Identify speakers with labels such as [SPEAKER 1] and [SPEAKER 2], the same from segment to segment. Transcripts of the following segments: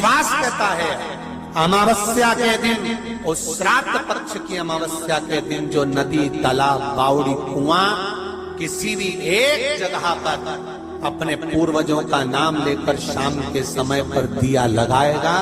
[SPEAKER 1] विश्वास कहता है अमावस्या के दिन, उस श्राद्ध पक्ष की अमावस्या के दिन जो नदी, तालाब, बावड़ी, कुआं किसी भी एक जगह पर अपने पूर्वजों का नाम लेकर शाम के समय पर दिया लगाएगा,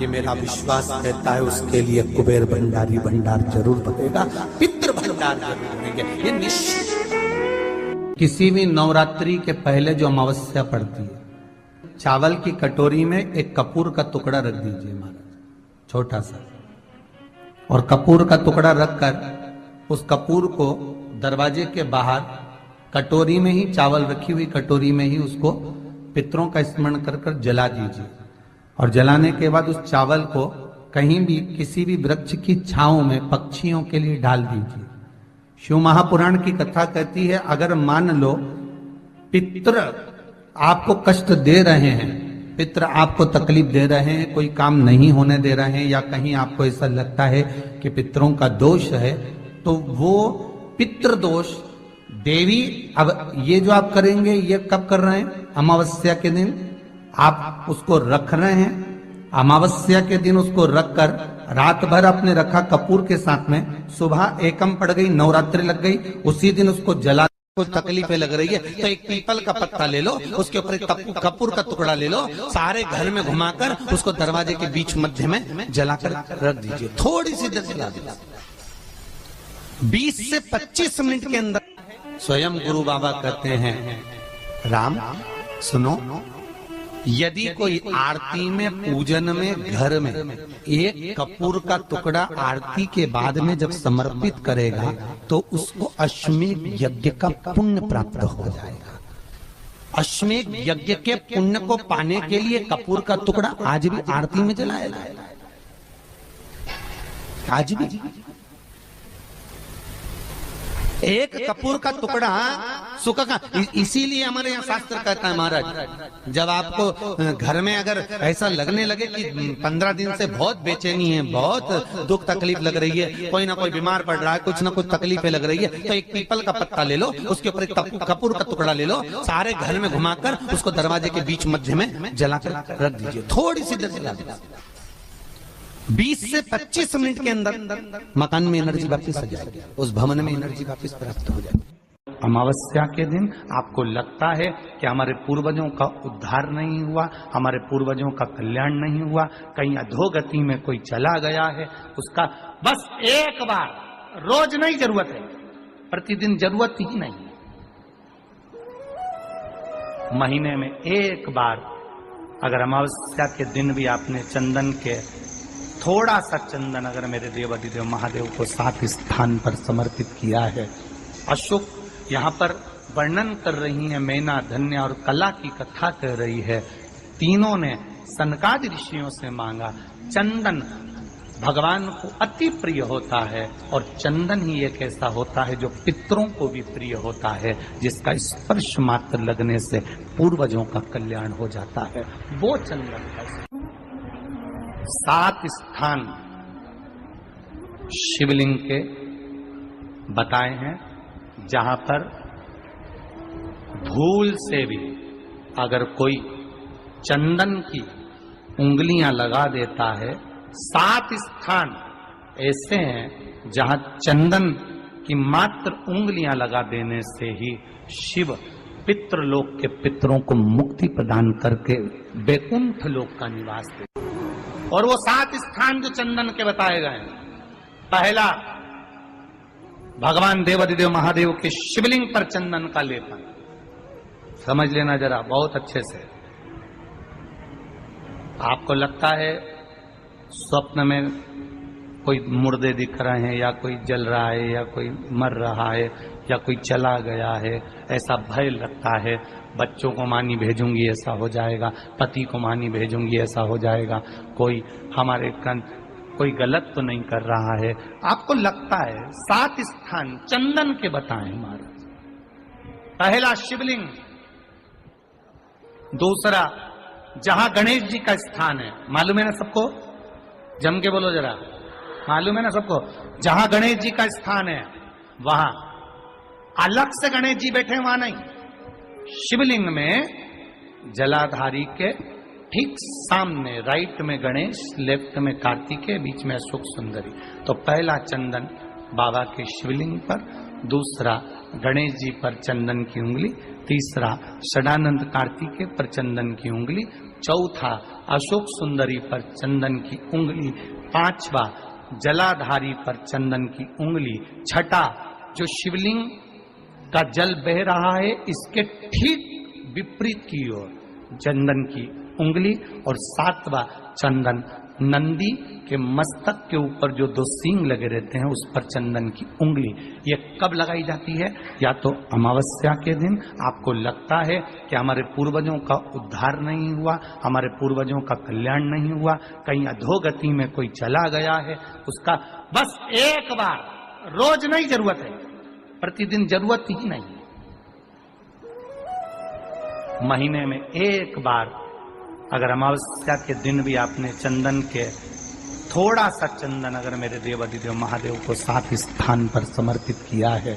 [SPEAKER 1] ये मेरा विश्वास कहता है उसके लिए कुबेर भंडारी भंडार जरूर बनेगा, पितृ भंडार जरूर बनेंगे, ये निश्चित। किसी भी नवरात्रि के पहले जो अमावस्या पड़ती है, चावल की कटोरी में एक कपूर का टुकड़ा रख दीजिए महाराज, छोटा सा, और कपूर का टुकड़ा रखकर उस कपूर को दरवाजे के बाहर कटोरी में ही, चावल रखी हुई कटोरी में ही उसको पितरों का स्मरण कर कर जला दीजिए। और जलाने के बाद उस चावल को कहीं भी किसी भी वृक्ष की छांव में पक्षियों के लिए डाल दीजिए। शिव महापुराण की कथा कहती है, अगर मान लो पितृ आपको कष्ट दे रहे हैं, पितृ आपको तकलीफ दे रहे हैं, कोई काम नहीं होने दे रहे हैं, या कहीं आपको ऐसा लगता है कि पितरों का दोष है, तो वो पितृ दोष देवी, अब ये जो आप करेंगे, ये कब कर रहे हैं? अमावस्या के दिन आप उसको रख रहे हैं। अमावस्या के दिन उसको रखकर रात भर आपने रखा कपूर के साथ में, सुबह एकम पड़ गई, नवरात्रि लग गई, उसी दिन उसको जला, कुछ तकलीफें लग रही है तो एक पीपल का पत्ता ले लो, उसके ऊपर एक कपूर का टुकड़ा ले लो, सारे घर में घुमाकर उसको दरवाजे के बीच मध्य में जलाकर रख दीजिए, थोड़ी सी देर जला दीजिए। 20 से 25 मिनट के अंदर स्वयं गुरु बाबा कहते हैं, राम सुनो, यदि कोई आरती में, पूजन में, घर में एक कपूर का टुकड़ा आरती के बाद में जब समर्पित करेगा तो उसको अश्वमेध यज्ञ का पुण्य प्राप्त हो जाएगा। अश्वमेध यज्ञ के पुण्य को पाने के लिए कपूर का टुकड़ा आज भी आरती में जलाया जाएगा, आज भी एक कपूर का टुकड़ा सुख का। इसीलिए हमारे यहाँ शास्त्र कहता है महाराज, जब आपको घर में अगर ऐसा लगने लगे कि 15 दिन से बहुत बेचैनी है, बहुत दुख तकलीफ लग रही है, कोई ना कोई बीमार पड़ रहा है, कुछ ना कुछ तकलीफें लग रही है, तो एक पीपल का पत्ता ले लो, उसके ऊपर एक कपूर का टुकड़ा ले लो, सारे घर में घुमाकर उसको दरवाजे के बीच मध्य में जलाकर रख दीजिए, थोड़ी सी देर जला दीजिए। 20 से 25 मिनट के अंदर मकान में एनर्जी वापस आ जाएगी, उस भवन में एनर्जी वापस प्राप्त हो जाएगी। अमावस्या के दिन आपको लगता है कि हमारे पूर्वजों का उद्धार नहीं हुआ, हमारे पूर्वजों का कल्याण नहीं हुआ, कहीं अधोगति में कोई चला गया है, उसका बस एक बार, रोज नहीं जरूरत है, प्रतिदिन जरूरत ही नहीं, महीने में एक बार अगर अमावस्या के दिन भी आपने चंदन के थोड़ा सा चंदन अगर मेरे देवाधिदेव महादेव को 7 स्थान पर समर्पित किया है। अशोक यहाँ पर वर्णन कर रही है, मैना, धन्य और कला की कथा कर रही है। तीनों ने सनकादि ऋषियों से मांगा। चंदन भगवान को अति प्रिय होता है, और चंदन ही एक ऐसा होता है जो पितरों को भी प्रिय होता है, जिसका स्पर्श मात्र लगने से पूर्वजों का कल्याण हो जाता है, वो चंदन है। 7 स्थान शिवलिंग के बताए हैं, जहां पर भूल से भी अगर कोई चंदन की उंगलियां लगा देता है, 7 स्थान ऐसे हैं जहां चंदन की मात्र उंगलियां लगा देने से ही शिव पितृलोक के पितरों को मुक्ति प्रदान करके वैकुंठ लोक का निवास देते। और वो 7 स्थान जो चंदन के बताए गए, पहला भगवान देवाधिदेव महादेव के शिवलिंग पर चंदन का लेपन, समझ लेना जरा बहुत अच्छे से। आपको लगता है स्वप्न में कोई मुर्दे दिख रहे हैं, या कोई जल रहा है, या कोई मर रहा है, या कोई चला गया है, ऐसा भय लगता है, बच्चों को मानी भेजूंगी ऐसा हो जाएगा, पति को मानी भेजूंगी ऐसा हो जाएगा, कोई हमारे कोई गलत तो नहीं कर रहा है, आपको लगता है। 7 स्थान चंदन के बताएं महाराज। पहला शिवलिंग, दूसरा जहां गणेश जी का स्थान है, मालूम है ना सबको, जम के बोलो जरा, मालूम है ना सबको, जहां गणेश जी का स्थान है वहां अलग से गणेश जी बैठे, वहां नहीं, शिवलिंग में जलाधारी के ठीक सामने राइट में गणेश, लेफ्ट में कार्तिकेय, बीच में अशोक सुंदरी। तो पहला चंदन बाबा के शिवलिंग पर, दूसरा गणेश जी पर चंदन की उंगली, तीसरा षडानंद कार्तिकेय पर चंदन की उंगली, चौथा अशोक सुंदरी पर चंदन की उंगली, पांचवा जलाधारी पर चंदन की उंगली, छठा जो शिवलिंग का जल बह रहा है इसके ठीक विपरीत की ओर चंदन की उंगली, और सातवां चंदन नंदी के मस्तक के ऊपर जो दो सींग लगे रहते हैं उस पर चंदन की उंगली। ये कब लगाई जाती है? या तो अमावस्या के दिन आपको लगता है कि हमारे पूर्वजों का उद्धार नहीं हुआ, हमारे पूर्वजों का कल्याण नहीं हुआ, कहीं अधोगति में कोई चला गया है, उसका बस एक बार, रोज नहीं जरूरत है, प्रतिदिन जरूरत ही नहीं, महीने में एक बार अगर अमावस्या के दिन भी आपने चंदन के थोड़ा सा चंदन अगर मेरे देवाधिदेव महादेव को सात स्थान पर समर्पित किया है।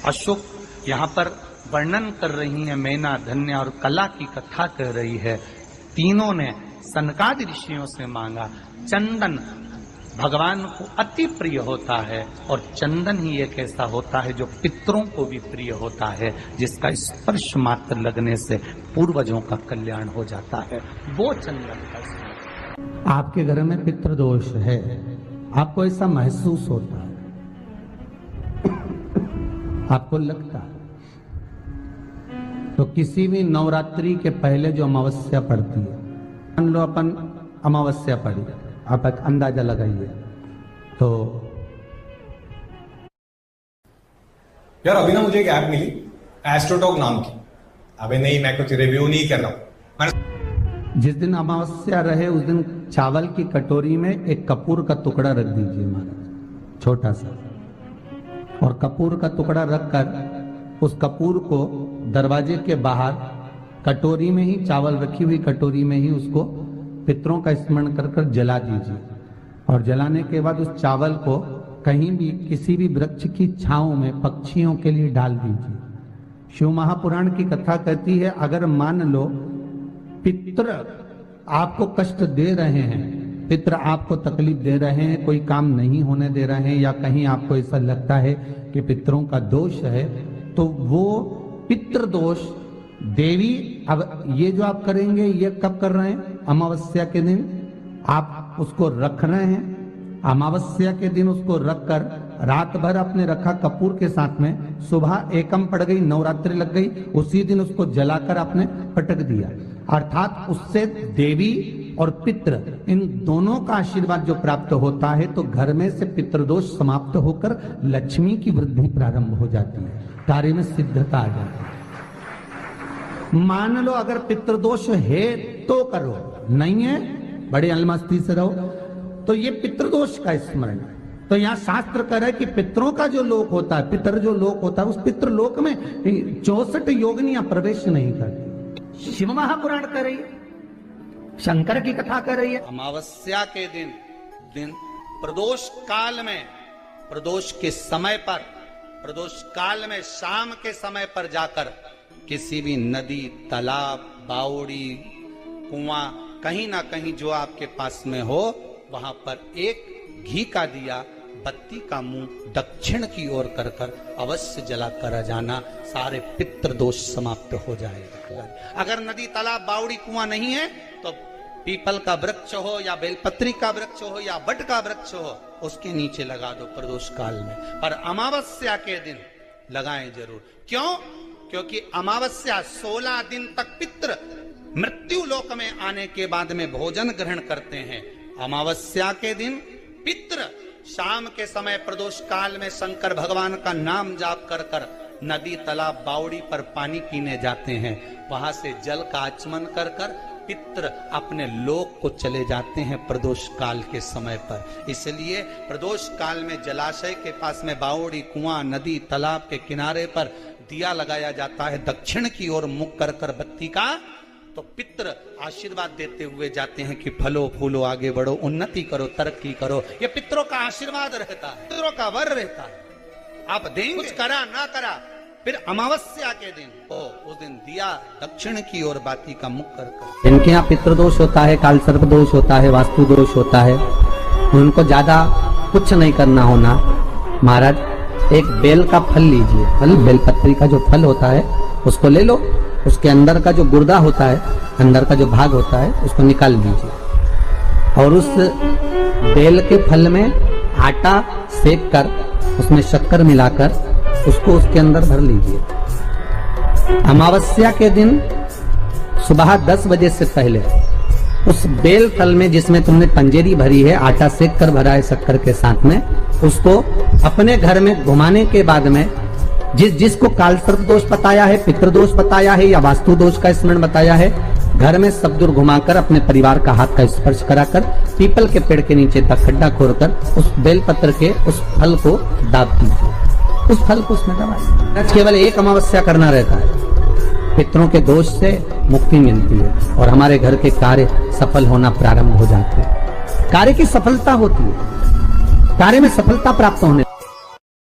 [SPEAKER 1] अशोक यहाँ पर वर्णन कर रही है, मैना, धन्य और कला की कथा कर रही है। तीनों ने सनकादि ऋषियों से मांगा। चंदन भगवान को अति प्रिय होता है और चंदन ही एक ऐसा होता है जो पितरों को भी प्रिय होता है, जिसका स्पर्श मात्र लगने से पूर्वजों का कल्याण हो जाता है, वो चंदन का।
[SPEAKER 2] आपके घर में पितृदोष है, आपको ऐसा महसूस होता है, आपको लगता है, तो किसी भी नवरात्रि के पहले जो अमावस्या पड़ती है, मान लो अपन अमावस्या पड़ी, आप एक अंदाजा लगाइए तो।
[SPEAKER 3] यार अभी ना मुझे एक ऐप मिली एस्ट्रोटॉक नाम की। अबे नहीं, मैं कुछ रिव्यू नहीं कर रहा हूं।
[SPEAKER 2] जिस दिन अमावस्या रहे उस दिन चावल की कटोरी में एक कपूर का टुकड़ा रख दीजिए महाराज, छोटा सा, और कपूर का टुकड़ा रखकर उस कपूर को दरवाजे के बाहर कटोरी में ही, चावल रखी हुई कटोरी में ही उसको पितरों का स्मरण कर कर जला दीजिए। और जलाने के बाद उस चावल को कहीं भी किसी भी वृक्ष की छांव में पक्षियों के लिए डाल दीजिए। शिव महापुराण की कथा कहती है, अगर मान लो पितृ आपको कष्ट दे रहे हैं, पितृ आपको तकलीफ दे रहे हैं, कोई काम नहीं होने दे रहे हैं, या कहीं आपको ऐसा लगता है कि पितरों का दोष है, तो वो पितृ दोष देवी, अब ये जो आप करेंगे ये कब कर रहे हैं? अमावस्या के दिन आप उसको रख रहे हैं। अमावस्या के दिन उसको रखकर रात भर आपने रखा कपूर के साथ में, सुबह एकम पड़ गई, नवरात्रि लग गई, उसी दिन उसको जलाकर आपने पटक दिया। अर्थात उससे देवी और पितृ इन दोनों का आशीर्वाद जो प्राप्त होता है, तो घर में से पितृदोष समाप्त होकर लक्ष्मी की वृद्धि प्रारंभ हो जाती है, कार्य में सिद्धता आ जाती है। मान लो अगर पितृदोष है तो करो, नहीं है बड़े अलमस्ती से रहो, तो ये पितृदोष का स्मरण। तो यहाँ शास्त्र कह रहा है कि पितरों का जो लोक होता है, पितर जो लोक होता है, उस पितृलोक में 64 योगिनियां प्रवेश नहीं करती। शिव महापुराण कर रही है, शंकर की कथा कर रही है।
[SPEAKER 1] अमावस्या के दिन प्रदोष काल में, प्रदोष के समय पर, प्रदोष काल में शाम के समय पर जाकर किसी भी नदी, तालाब, बावड़ी, कुआं, कहीं ना कहीं जो आपके पास में हो, वहां पर एक घी का दिया, बत्ती का मुंह दक्षिण की ओर कर कर अवश्य जला कर जाना, सारे पितृ दोष समाप्त हो जाएगा। अगर नदी, तालाब, बावड़ी, कुआं नहीं है तो पीपल का वृक्ष हो या बेलपत्री का वृक्ष हो या बट का वृक्ष हो, उसके नीचे लगा दो प्रदोष काल में, पर अमावस्या के दिन लगाएं जरूर। क्यों? क्योंकि अमावस्या 16 दिन तक पितृ मृत्यु लोक में आने के बाद में भोजन ग्रहण करते हैं। अमावस्या के दिन पितृ शाम के समय प्रदोष काल में शंकर भगवान का नाम जाप कर कर नदी, तालाब, बावड़ी पर पानी पीने जाते हैं। वहां से जल का आचमन कर कर पितृ अपने लोक को चले जाते हैं प्रदोष काल के समय पर। इसलिए प्रदोष काल में जलाशय के पास में बावड़ी, कुआं, नदी, तालाब के किनारे पर दिया लगाया जाता है दक्षिण की ओर मुख कर कर बत्ती का, तो पितृ आशीर्वाद देते हुए जाते हैं कि फलो फूलो, आगे बढ़ो, उन्नति करो, तरक्की करो। ये पितरों का आशीर्वाद रहता है, पितरों का वर रहता है। आप देंगे, कुछ करा ना करा, फिर अमावस्या के दिन उस दिन दिया दक्षिण की ओर बाती का मुख कर
[SPEAKER 2] इनके यहाँ पितृदोष होता है, काल सर्प दोष होता है, वास्तु दोष होता है, उनको ज्यादा कुछ नहीं करना होना। महाराज एक बेल का फल लीजिए, फल बेलपत्री का जो फल होता है उसको ले लो, उसके अंदर का जो गुर्दा होता है, अंदर का जो भाग होता है उसको निकाल लीजिए और उस बेल के फल में आटा सेक कर उसमें शक्कर मिलाकर उसको उसके अंदर भर लीजिए। अमावस्या के दिन सुबह 10 बजे से पहले उस बेल फल में जिसमें तुमने पंजेरी भरी है, आटा सेक कर भरा है शक्कर के साथ में, उसको अपने घर में घुमाने के बाद में जिसको काल सर्प दोष बताया है, पितृदोष बताया है या वास्तु दोष का स्मरण बताया है, घर में सब दूर घुमाकर अपने परिवार का हाथ का स्पर्श कराकर पीपल के पेड़ के नीचे तक खड्डा खोदकर उस बेलपत्र के उस फल को दाब दीजिए, उस फल को उसमें दबाइए। केवल एक अमावस्या करना रहता है, पितरों के दोष से मुक्ति मिलती है और हमारे घर के कार्य सफल होना प्रारंभ हो जाते हैं। कार्य की सफलता होती है, कार्य में सफलता प्राप्त होने